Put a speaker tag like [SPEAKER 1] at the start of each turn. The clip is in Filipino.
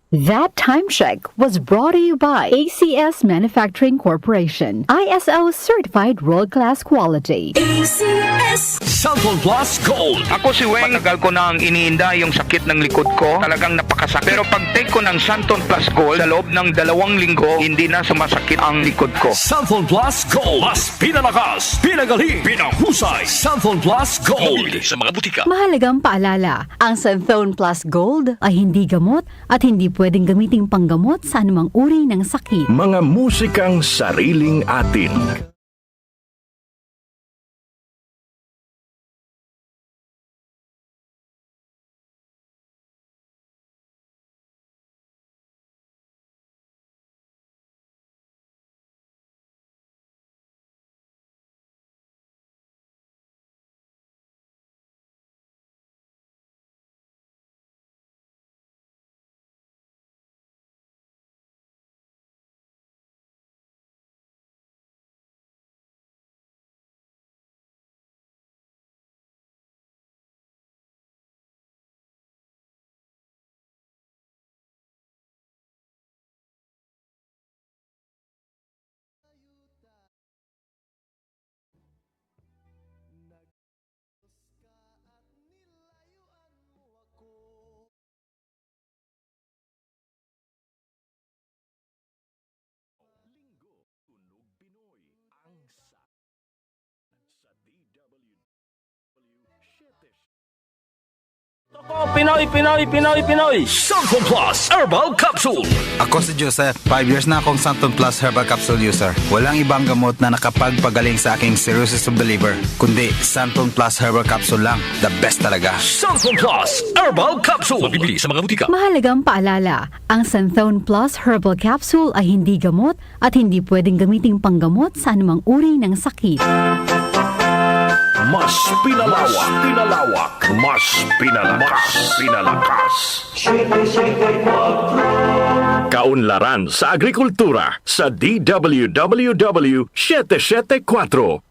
[SPEAKER 1] That time check was brought to you by ACS Manufacturing Corporation, ISO certified world-class quality.
[SPEAKER 2] ACS
[SPEAKER 3] Santon Plus Gold.
[SPEAKER 4] Ako si Weng, matagal ko nang iniinda yung sakit ng likod ko. Talagang napakasakit. Pero pag take ko ng Santon Plus Gold, sa loob ng 2 linggo, hindi na sumasakit ang likod ko.
[SPEAKER 3] Santon Plus Gold. Mas pinalakas, pinagaling, pinahusay. Santon Plus Gold. Mabili sa mga butika.
[SPEAKER 1] Mahalagang paalala, ang Santhone Plus Gold ay hindi gamot at hindi pwedeng gamiting panggamot sa anumang uri ng sakit.
[SPEAKER 5] Mga musikang sariling atin.
[SPEAKER 3] Pinoy. Santon Plus Herbal Capsule.
[SPEAKER 6] Ako si Joseph. 5 years na akong Santon Plus Herbal Capsule user. Walang ibang gamot na nakapagpagaling sa aking cirrhosis of the liver, kundi Santon Plus Herbal Capsule lang. The best talaga.
[SPEAKER 3] Santon Plus Herbal Capsule. Mabibili sa mga butika.
[SPEAKER 1] Mahalagang paalala, ang Santhone Plus Herbal Capsule ay hindi gamot at hindi pwedeng gamiting panggamot sa anumang uri ng sakit.
[SPEAKER 5] Mas pinalawak, mas pinalakas. Kaunlaran sa agrikultura sa DWWW 774.